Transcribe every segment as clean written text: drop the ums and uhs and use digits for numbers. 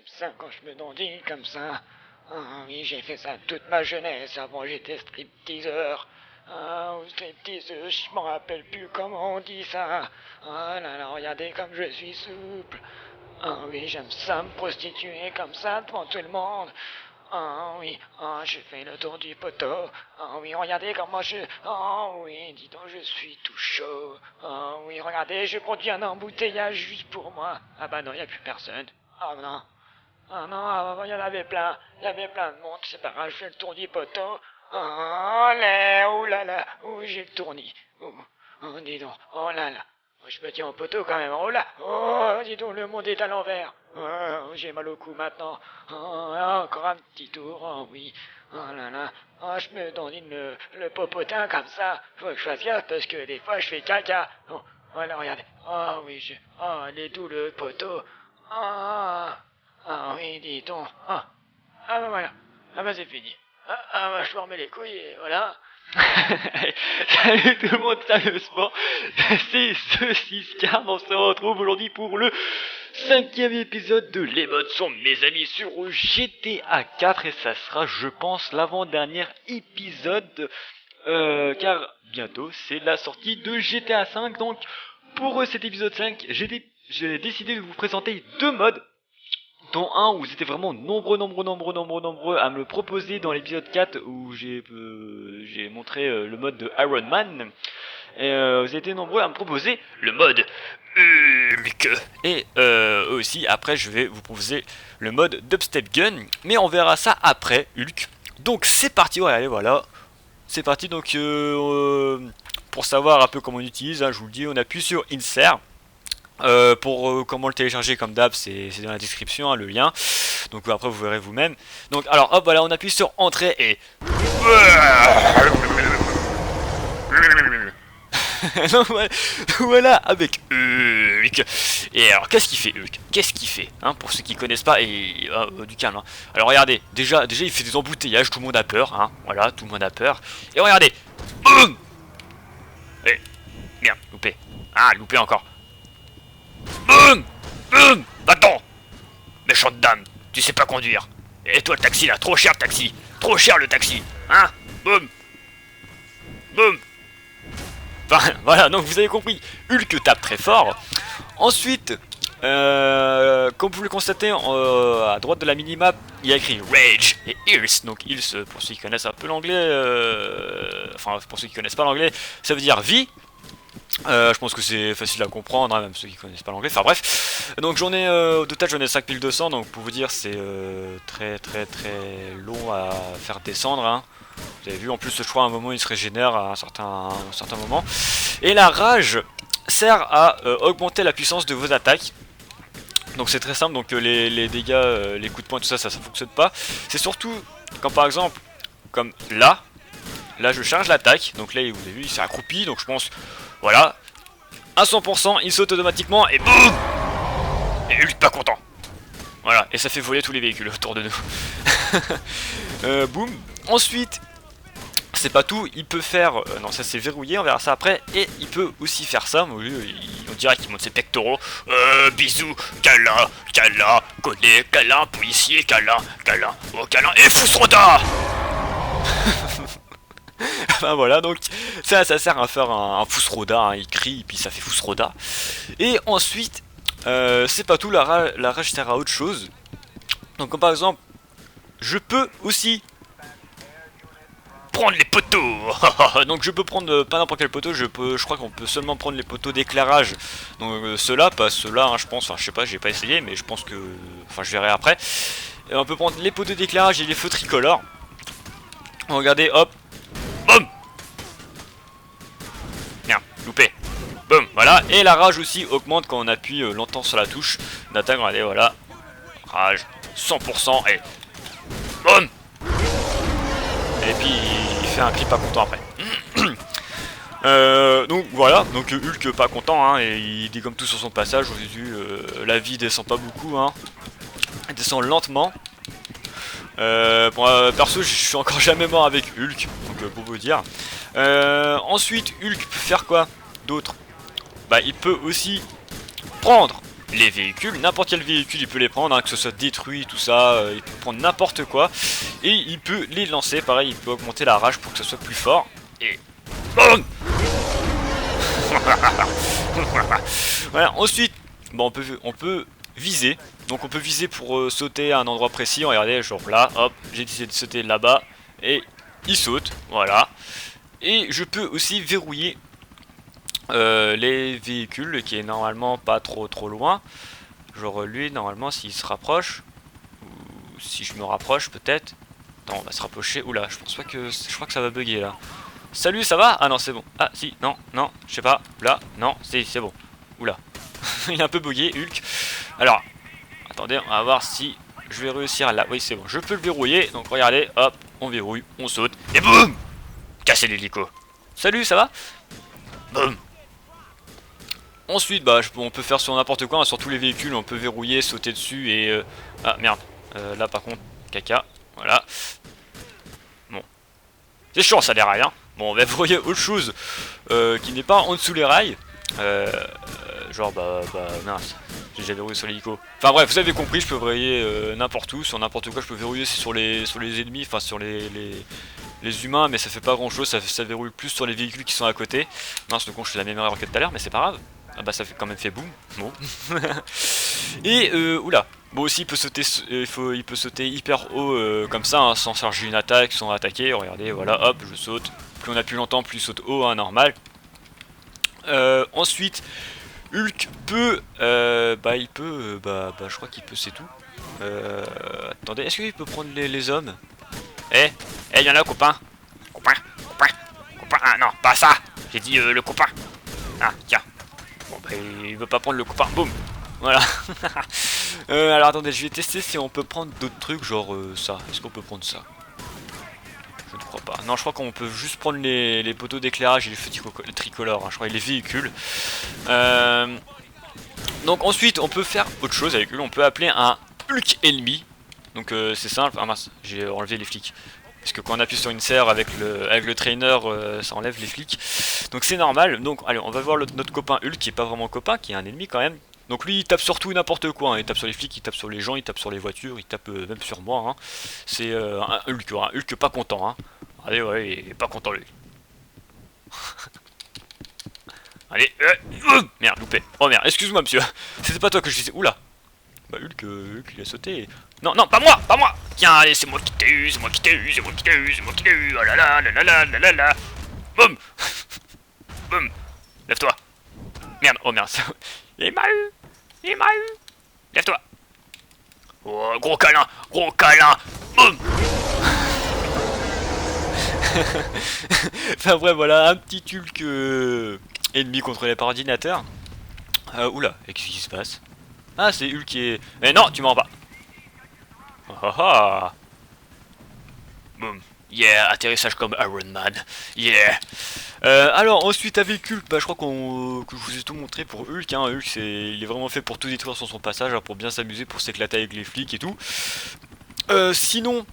ça quand je me dandine comme ça. Ah oui, j'ai fait ça toute ma jeunesse, avant j'étais stripteaseur. Ah, ou stripteaseuse, je m'en rappelle plus comment on dit ça. Ah là là, regardez comme je suis souple. Ah oui, j'aime ça me prostituer comme ça devant tout le monde. Ah oui, je fais le tour du poteau. Ah oui, regardez comment je... Ah oui, dis donc, je suis tout chaud. Ah oui, regardez, je produis un embouteillage juste pour moi. Ah bah non, il n'y a plus personne. Ah non. Ah non, avant, il y en avait plein. Il y avait plein de monde, c'est pas grave, je fais le tour du poteau. Oh là, oh là là, oh j'ai le tournis. Oh, dis donc, oh là là. Je me tiens au poteau quand même, oh là. Oh, dis donc, le monde est à l'envers. Oh, j'ai mal au cou maintenant. Oh, encore un petit tour, oh oui. Oh là là. Oh, je me dandine le popotin comme ça. Faut que je fasse gaffe parce que des fois je fais caca. Oh, voilà, regardez. Oh oui, oh, il est doux le poteau. Ah oui, dis donc. Bah voilà. Ah bah c'est fini. Bah je me remets les couilles et voilà. Salut tout le monde, sérieusement, c'est ce 6K, on se retrouve aujourd'hui pour le 5e épisode de Les modes sont mes amis sur GTA 4 et ça sera, je pense, l'avant-dernier épisode car bientôt c'est la sortie de GTA 5. Donc pour cet épisode 5, j'ai décidé de vous présenter deux modes, dont un où vous étiez vraiment nombreux à me le proposer dans l'épisode 4 où j'ai montré le mode de Iron Man. Et vous étiez nombreux à me proposer le mode Hulk. Et aussi après je vais vous proposer le mode Dubstep Gun, mais on verra ça après Hulk. Donc c'est parti, ouais, allez voilà. C'est parti, donc pour savoir un peu comment on utilise, hein, je vous le dis, on appuie sur Insert. Pour comment le télécharger comme d'hab, c'est dans la description, hein, le lien. Donc après vous verrez vous-même. Donc alors hop, voilà, on appuie sur entrée et donc, voilà avec Hulk. Et alors qu'est-ce qu'il fait Hulk? Qu'est-ce qu'il fait, hein, pour ceux qui connaissent pas, et du calme, hein. Alors regardez, déjà il fait des embouteillages, tout le monde a peur, hein. Voilà, tout le monde a peur. Et regardez, boum. Et merde, loupé. Ah, loupé encore. Boum, boum, va-t'en, méchante dame, tu sais pas conduire. Et toi le taxi là, trop cher le taxi, trop cher le taxi, hein. Boum, boum. Enfin voilà, donc vous avez compris, Hulk tape très fort. Ensuite, comme vous le constatez, à droite de la minimap, il y a écrit Rage et Ears. Donc Ears, pour ceux qui connaissent un peu l'anglais, enfin pour ceux qui connaissent pas l'anglais, ça veut dire vie. Je pense que c'est facile à comprendre, hein, même ceux qui connaissent pas l'anglais. Enfin bref, donc j'en ai au total j'en ai 5200, donc pour vous dire c'est très long à faire descendre, hein. Vous avez vu, en plus je crois à un moment il se régénère à un certain moment. Et la rage sert à augmenter la puissance de vos attaques. Donc c'est très simple, donc les dégâts, les coups de poing, tout ça, ça fonctionne pas. C'est surtout quand par exemple, comme là je charge l'attaque, donc là vous avez vu il s'est accroupi, donc je pense, voilà, à 100% il saute automatiquement et boum. Et Hulk pas content. Voilà, et ça fait voler tous les véhicules autour de nous. Boum. Ensuite, c'est pas tout, il peut faire... non, ça c'est verrouillé, on verra ça après. Et il peut aussi faire ça, on dirait qu'il monte ses pectoraux. Bisous, câlin, collet, câlin, policier, câlin, oh câlin, et Fousroda. Enfin voilà, donc ça sert à faire un Fousroda, hein, il crie, puis ça fait Fousroda. Et ensuite, c'est pas tout, la rage sert à autre chose. Donc comme par exemple, je peux aussi prendre les poteaux. Donc je peux prendre pas n'importe quel poteau, je crois qu'on peut seulement prendre les poteaux d'éclairage. Donc ceux-là, pas ceux-là, hein, je pense, enfin je sais pas, j'ai pas essayé, mais je pense que, enfin je verrai après. Et on peut prendre les poteaux d'éclairage et les feux tricolores. Regardez, hop, boum. Merde, loupé. Boum, voilà. Et la rage aussi augmente quand on appuie longtemps sur la touche d'attaque. Regardez, voilà, rage 100% et boum. Et puis il fait un cri pas content après. Donc voilà, donc Hulk pas content, hein, et il dégomme tout sur son passage. Vous avez vu, la vie descend pas beaucoup, hein. Elle descend lentement. Bon, perso je suis encore jamais mort avec Hulk, donc pour vous dire. Ensuite Hulk peut faire quoi d'autre? Bah il peut aussi prendre les véhicules, n'importe quel véhicule il peut les prendre, hein, que ce soit détruit, tout ça, il peut prendre n'importe quoi, et il peut les lancer, pareil, il peut augmenter la rage pour que ce soit plus fort, et boum. Voilà, ensuite, bon, on peut viser, donc on peut viser pour sauter à un endroit précis, regardez, genre là, hop, j'ai décidé de sauter là-bas, et il saute, voilà, et je peux aussi verrouiller les véhicules qui est normalement pas trop loin, genre lui normalement s'il se rapproche, ou si je me rapproche peut-être, attends on va se rapprocher, oula je pense pas que, je crois que ça va bugger là. Salut, ça va? Ah non c'est bon, ah si, non, je sais pas, là, non, c'est bon, oula, il est un peu bugué Hulk, alors, attendez on va voir si je vais réussir là, oui c'est bon, je peux le verrouiller, donc regardez, hop, on verrouille, on saute, et boum, casser l'hélico. Salut, ça va? Boum. Ensuite, bah, on peut faire sur n'importe quoi, hein, sur tous les véhicules, on peut verrouiller, sauter dessus et... Ah, merde. Là, par contre, caca. Voilà. Bon. C'est chiant, ça, les rails, hein. Bon, on va verrouiller autre chose qui n'est pas en dessous les rails. Genre, mince. J'ai déjà verrouillé sur l'hélico. Enfin, bref, vous avez compris, je peux verrouiller n'importe où, sur n'importe quoi. Je peux verrouiller sur les ennemis, enfin, sur les humains, mais ça fait pas grand chose, ça verrouille plus sur les véhicules qui sont à côté. Mince, le con, je fais la même erreur que tout à l'heure, mais c'est pas grave. Ah bah ça fait quand même fait boum, bon. Et oula, bon aussi il peut sauter, il peut sauter hyper haut comme ça, hein, sans charger une attaque, sans attaquer. Regardez, voilà, hop, je saute. Plus on appuie longtemps, plus il saute haut, hein, normal. Ensuite, Hulk peut, il peut, je crois qu'il peut, c'est tout. Attendez, est-ce qu'il peut prendre les hommes? Il y en a, copain. Copain. Ah non, pas ça. J'ai dit le copain. Ah, tiens. Bon, bah, il veut pas prendre le copain. Boum. Voilà. Alors, attendez, je vais tester si on peut prendre d'autres trucs, genre ça. Est-ce qu'on peut prendre ça? Je ne crois pas. Non, je crois qu'on peut juste prendre les poteaux d'éclairage et les feux tricolores. Hein, je crois, et les véhicules. Donc, ensuite, on peut faire autre chose avec lui. On peut appeler un Hulk ennemi. Donc, c'est simple. Ah mince, j'ai enlevé les flics. Parce que quand on appuie sur une serre avec le trainer, ça enlève les flics. Donc c'est normal. Donc allez, on va voir notre copain Hulk qui est pas vraiment copain, qui est un ennemi quand même. Donc lui il tape sur tout et n'importe quoi. Hein. Il tape sur les flics, il tape sur les gens, il tape sur les voitures, il tape même sur moi. Hein. C'est un Hulk pas content. Hein. Allez, ouais, il est pas content lui. Allez, merde, loupé. Oh merde, excuse-moi monsieur. C'était pas toi que je disais. Oula. Bah Hulk il a sauté. Non, pas moi. Tiens, allez, c'est moi qui t'ai eu, c'est moi qui t'ai eu. Oh là là. Boum. Boum. Lève-toi. Merde, oh merde. Il m'a eu. Lève-toi. Oh, gros câlin. Boum. Enfin bref, voilà, un petit Hulk ennemi contrôlé par ordinateur. Oula, et qu'est-ce qui se passe? Ah, c'est Hulk qui est... Mais non, tu m'en vas pas. Ah. Boum. Yeah, atterrissage comme Iron Man. Yeah. Alors ensuite avec Hulk, je crois que je vous ai tout montré pour Hulk. Hein. Hulk, il est vraiment fait pour tout détruire sur son passage, hein, pour bien s'amuser, pour s'éclater avec les flics et tout. Sinon,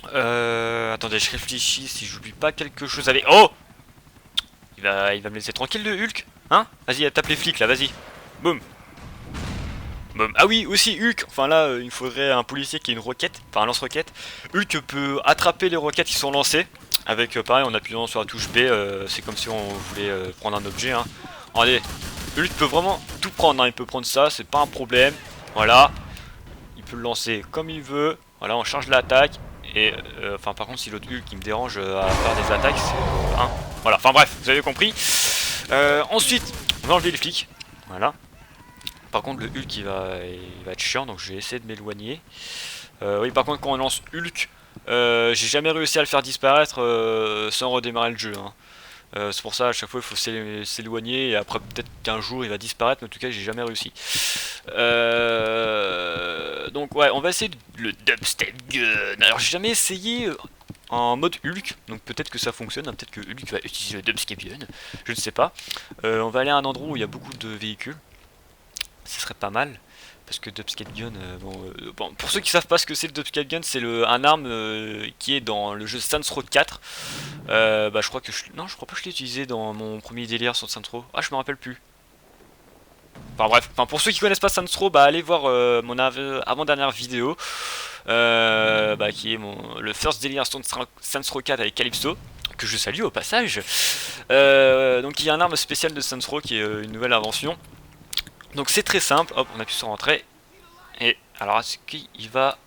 attendez, je réfléchis si j'oublie pas quelque chose avec. Oh, il va me laisser tranquille le Hulk, hein? Vas-y, tape les flics là, vas-y. Boum. Ah oui, aussi Hulk, enfin là il faudrait un policier qui ait une roquette, enfin un lance-roquette. Hulk peut attraper les roquettes qui sont lancées avec pareil en appuyant sur la touche B, c'est comme si on voulait prendre un objet. Hein. Regardez, Hulk peut vraiment tout prendre, hein. Il peut prendre ça, c'est pas un problème. Voilà, il peut le lancer comme il veut. Voilà, on charge l'attaque. Et enfin par contre si l'autre Hulk qui me dérange à faire des attaques, c'est voilà, enfin bref, vous avez compris. Ensuite, on va enlever les flics. Voilà. Par contre le Hulk il va être chiant, donc je vais essayer de m'éloigner. Oui, par contre quand on lance Hulk, j'ai jamais réussi à le faire disparaître sans redémarrer le jeu. Hein. C'est pour ça à chaque fois il faut s'éloigner et après peut-être qu'un jour il va disparaître, mais en tout cas j'ai jamais réussi. Donc ouais, on va essayer le Dubstep Gun. Alors j'ai jamais essayé en mode Hulk, donc peut-être que ça fonctionne, hein, peut-être que Hulk va utiliser le Dubstep Gun, je ne sais pas. On va aller à un endroit où il y a beaucoup de véhicules. Ce serait pas mal parce que Dubstep Gun, bon, pour ceux qui savent pas ce que c'est le Dubstep Gun, c'est un arme qui est dans le jeu Saints Row 4. Je crois que non, je crois pas que je l'ai utilisé dans mon premier délire sur Saints Row. Ah, je me rappelle plus. Enfin bref, pour ceux qui connaissent pas Saints Row, bah allez voir mon avant-dernière vidéo, qui est le First Daily Instant Saints Row 4 avec Calypso, que je salue au passage. Donc il y a un arme spéciale de Saints Row qui est une nouvelle invention. Donc c'est très simple, hop, on appuie sur entrée. Et alors est-ce qu'il va...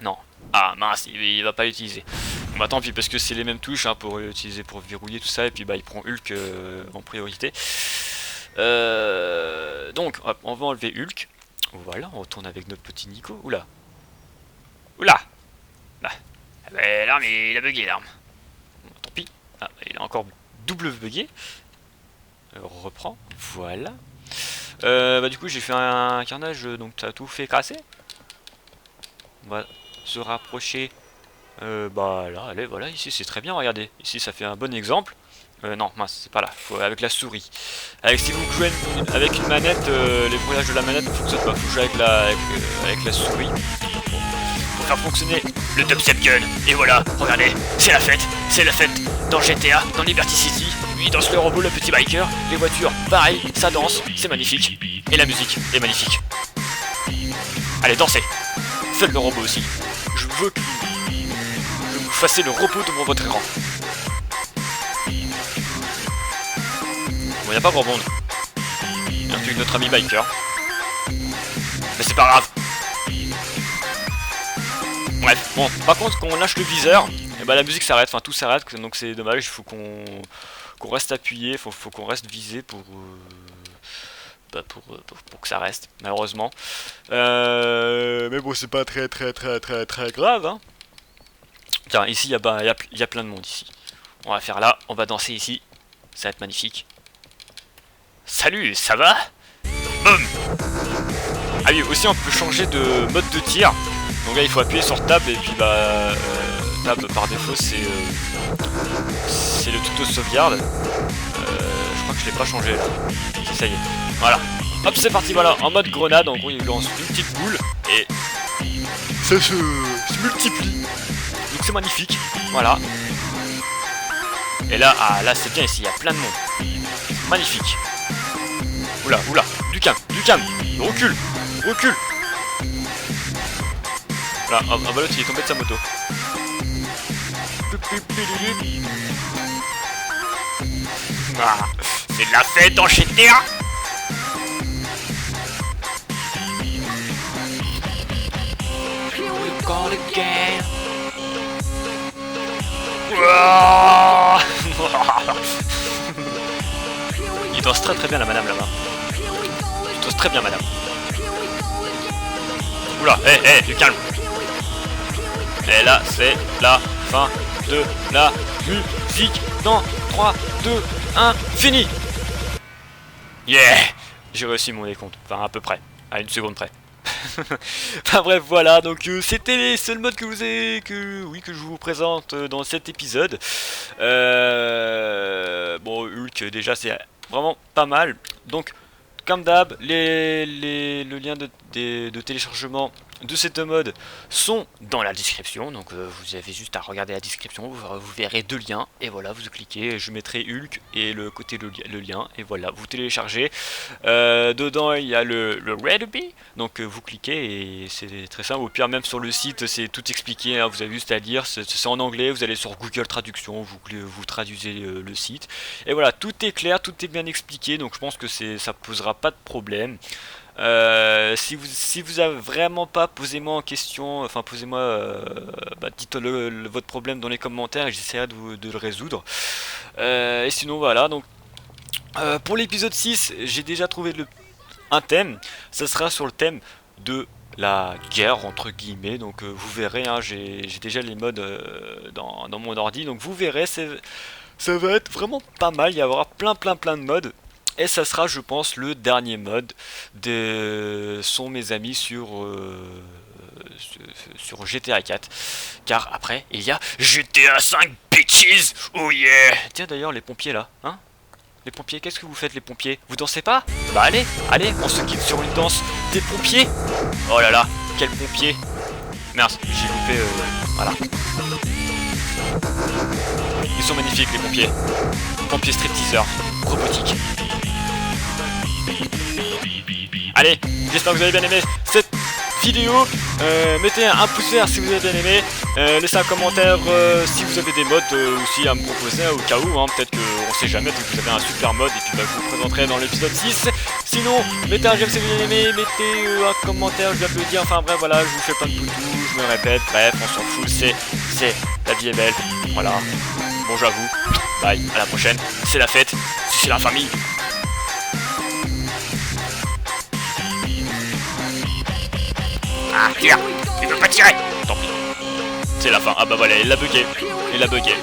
Non. Ah mince, il va pas l'utiliser. Bon, bah tant pis, parce que c'est les mêmes touches hein, pour utiliser pour verrouiller tout ça, et puis bah il prend Hulk en priorité. Donc hop, on va enlever Hulk. Voilà, on retourne avec notre petit Nico. Oula. Oula. Bah, l'arme il a bugué l'arme. Bon, tant pis. Ah, il a encore double bugué. On reprend. Voilà. Bah du coup j'ai fait un carnage, donc ça a tout fait casser. On va se rapprocher. Bah là, allez, voilà, ici c'est très bien, regardez. Ici ça fait un bon exemple. Non, mince, c'est pas là, faut avec la souris. Si vous jouez avec une manette, les brouillages de la manette ne fonctionnent pas. Faut jouer avec la souris pour faire fonctionner le dubstep gun. Et voilà, regardez, c'est la fête dans GTA, dans Liberty City. Lui danse le robot, le petit biker, les voitures, pareil, ça danse, c'est magnifique. Et la musique est magnifique. Allez, dansez. Faites le robot aussi. Je veux que vous fassiez le robot devant votre écran. Bon, y a pas grand monde. Y'a plus que notre ami biker. Mais c'est pas grave. Bref, bon, par contre, quand on lâche le viseur, et bah la musique s'arrête, enfin tout s'arrête, donc c'est dommage, il faut qu'on reste appuyé, faut qu'on reste visé pour que ça reste, malheureusement. Mais bon, c'est pas très grave, hein. Tiens, ici, il y a plein de monde, ici. On va faire là, on va danser ici. Ça va être magnifique. Salut, ça va? Boum. Ah oui, aussi, on peut changer de mode de tir. Donc là, il faut appuyer sur Tab, et puis Tab, par défaut, c'est le tuto sauvegarde. Je crois que je l'ai pas changé, là. Ça y est. Voilà. Hop, c'est parti, voilà, en mode grenade, en gros il lance une petite boule et ça se multiplie. Donc c'est magnifique, voilà. Et là, là c'est bien ici, il y a plein de monde. Magnifique. Oula, du calme, recule. Là, bah l'autre il est tombé de sa moto. Ah, c'est de la fête dans GTA. Il danse très bien la madame là-bas. Il danse très bien madame. Oula, du calme. Et là c'est la fin de la musique dans 3, 2, 1, fini. Yeah. J'ai réussi mon décompte, enfin à peu près, à une seconde près. Enfin bref, voilà, donc c'était les seuls modes que je vous présente dans cet épisode. Bon, Hulk déjà c'est vraiment pas mal. Donc comme d'hab, le lien de téléchargement de ces deux modes sont dans la description. Donc vous avez juste à regarder la description, vous verrez deux liens. Et voilà, vous cliquez, je mettrai Hulk et le lien. Et voilà, vous téléchargez. Dedans il y a le Ready. Donc vous cliquez et c'est très simple. Au pire même sur le site c'est tout expliqué, hein, vous avez juste à lire, c'est en anglais, vous allez sur Google Traduction, vous traduisez le site. Et voilà, tout est clair, tout est bien expliqué. Donc je pense que ça posera pas de problème. Si vous avez vraiment pas, posez-moi en question, enfin posez-moi, dites votre problème dans les commentaires et j'essaierai de le résoudre. Et sinon voilà, donc pour l'épisode 6, j'ai déjà trouvé un thème, ça sera sur le thème de la guerre entre guillemets, donc vous verrez, hein, j'ai déjà les modes dans mon ordi, donc vous verrez, ça va être vraiment pas mal, il y aura plein de modes. Et ça sera, je pense, le dernier mode sont mes amis sur GTA 4. Car après, il y a GTA 5 bitches. Oh yeah. Tiens d'ailleurs, les pompiers là, hein? Les pompiers, qu'est-ce que vous faites les pompiers? Vous dansez pas? Bah allez, on se quitte sur une danse des pompiers. Oh là là, quel pompier. Merde, j'ai loupé, voilà. Ils sont magnifiques les pompiers. Pompiers stripteaseurs, robotiques. Allez, j'espère que vous avez bien aimé cette vidéo. Mettez un pouce vert si vous avez bien aimé. Laissez un commentaire si vous avez des modes aussi à me proposer au cas où. Hein. Peut-être qu'on sait jamais, peut-être que vous avez un super mode et puis bah, je vous le présenterai dans l'épisode 6. Sinon, mettez un j'aime si vous avez bien aimé, mettez un commentaire, je viens de le dire. Enfin bref, voilà, je vous fais plein de poutous, je me répète. Bref, on s'en fout, c'est la vie est belle. Voilà. Bonjour à vous. Bye, à la prochaine. C'est la fête, c'est la famille. Ah, tire! Il veut pas tirer! Tant pis. C'est la fin. Ah bah voilà, il l'a bugué. Il l'a bugué.